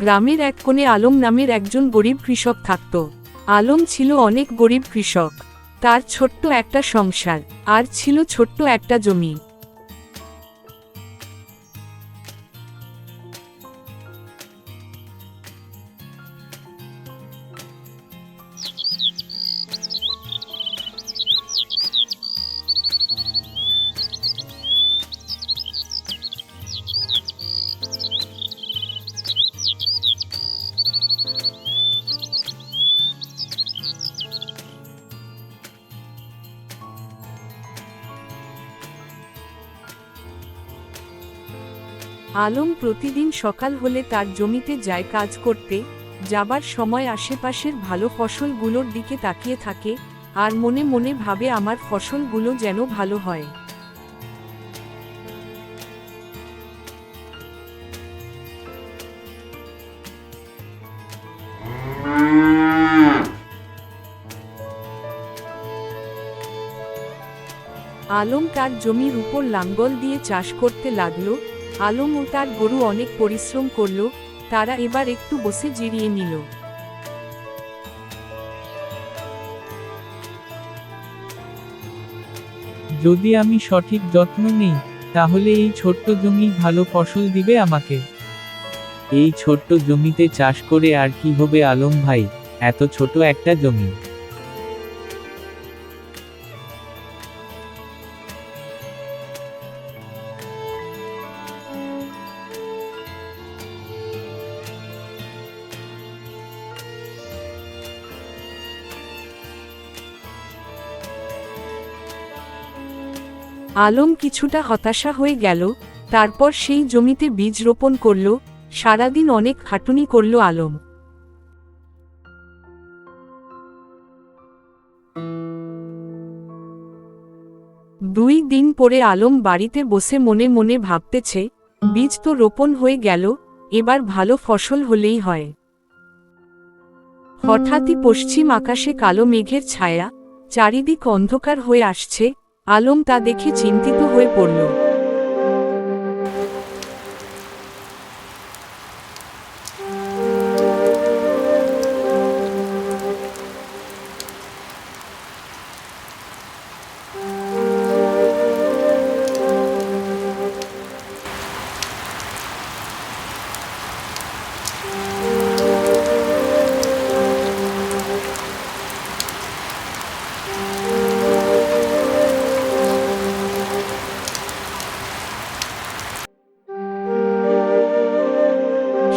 গ্রামের এক কোণে আলম নামের একজন গরিব কৃষক থাকত। আলম ছিল অনেক গরিব কৃষক। তার ছোট্ট একটা সংসার, আর ছিল ছোট্ট একটা জমি। আলম প্রতিদিন সকাল হলে তার জমিতে যায় কাজ করতে। যাবার সময় আশেপাশের ভালো ফসলগুলোর দিকে তাকিয়ে থাকে, আর মনে মনে ভাবে আমার ফসলগুলো যেন ভালো হয়। আলম তার জমির উপর লাঙ্গল দিয়ে চাষ করতে লাগলো। আলম ও তার গরু অনেক পরিশ্রম করল। তারা এবার একটু বসে জিরিয়ে নিল। যদি আমি সঠিক যত্ন নিই, তাহলে এই ছোট্ট জমি ভালো ফসল দিবে আমাকে। এই ছোট্ট জমিতে চাষ করে আর কি হবে আলম ভাই, এত ছোট একটা জমি। আলম কিছুটা হতাশা হয়ে গেল। তারপর সেই জমিতে বীজ রোপণ করল। সারাদিন অনেক খাটুনি করল আলম। 2 দিন পরে আলম বাড়িতে বসে মনে মনে ভাবতেছে, বীজ তো রোপণ হয়ে গেল, এবার ভালো ফসল হলেই হয়। হঠাৎই পশ্চিম আকাশে কালো মেঘের ছায়া, চারিদিক অন্ধকার হয়ে আসছে। আলম তা দেখে চিন্তিত হয়ে পড়ল।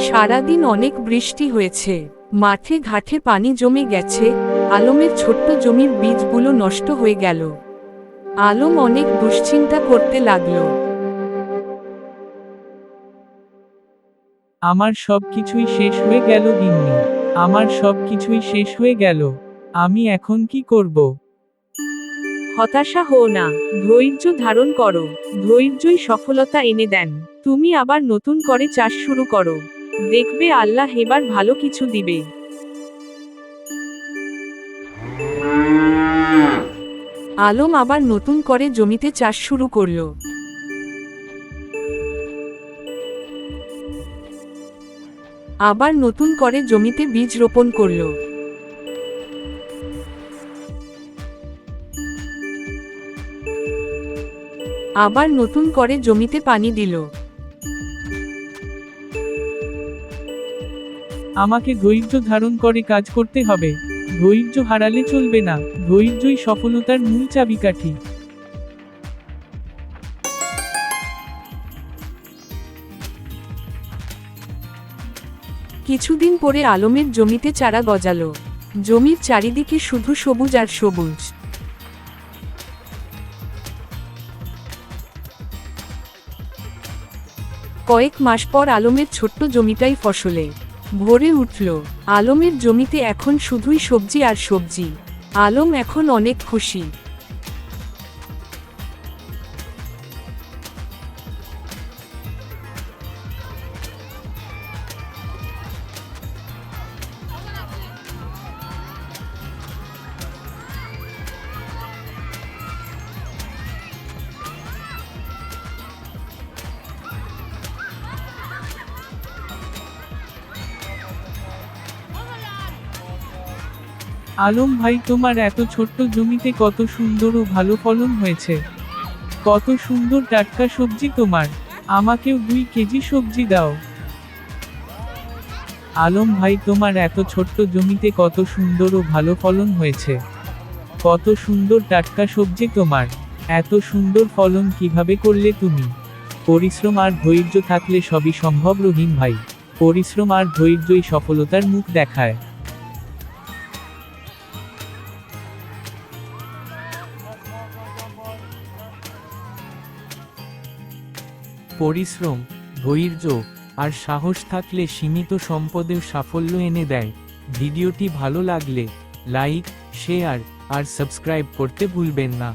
সারাদিন অনেক বৃষ্টি হয়েছে, মাঠে ঘাটে পানি জমে গেছে। আলমের ছোট্ট জমির বীজগুলো নষ্ট হয়ে গেল। আলম অনেক দুশ্চিন্তা করতে লাগল। আমার সব কিছুই শেষ হয়ে গেল গিন্নি, আমার সব কিছুই শেষ হয়ে গেল। আমি এখন কি করব? হতাশা হও না, ধৈর্য ধারণ করো। ধৈর্যই সফলতা এনে দেন। তুমি আবার নতুন করে চাষ শুরু করো। দেখবে আল্লাহ এবার ভালো কিছু দিবে। আলম আবার নতুন করে জমিতে চাষ শুরু করল। আবার নতুন করে জমিতে বীজ রোপণ করল। আবার নতুন করে জমিতে পানি দিল। আমাকে ধৈর্য ধারণ করে কাজ করতে হবে। ধৈর্য হারালে চলবে না। ধৈর্যই সফলতার মূল চাবিকাঠি। কিছুদিন পরে আলমের জমিতে চারা গজালো। জমির চারিদিকে শুধু সবুজ আর সবুজ। কয়েক মাস পর আলমের ছোট্ট জমিটাই ফসলে ভরে উঠল। আলমের জমিতে এখন শুধুই সবজি আর সবজি। আলম এখন অনেক খুশি। আলম ভাই, তোমার এত ছোট্ট জমিতে কত সুন্দর ও ভালো ফলন হয়েছে। কত সুন্দর টাটকা সবজি তোমার, আমাকেও 2 কেজি সবজি দাও। আলম ভাই, তোমার এত ছোট্ট জমিতে কত সুন্দর ও ভালো ফলন হয়েছে। কত সুন্দর টাটকা সবজি তোমার, এত সুন্দর ফলন কিভাবে করলে তুমি? পরিশ্রম আর ধৈর্য থাকলে সবই সম্ভব রহিম ভাই। পরিশ্রম আর ধৈর্যই সফলতার মুখ দেখায়। পরিশ্রম, ধৈর্য আর সাহস থাকলে সীমিত সম্পদেও সাফল্য এনে দেয়। ভিডিওটি ভালো লাগলে লাইক, শেয়ার আর সাবস্ক্রাইব করতে ভুলবেন না।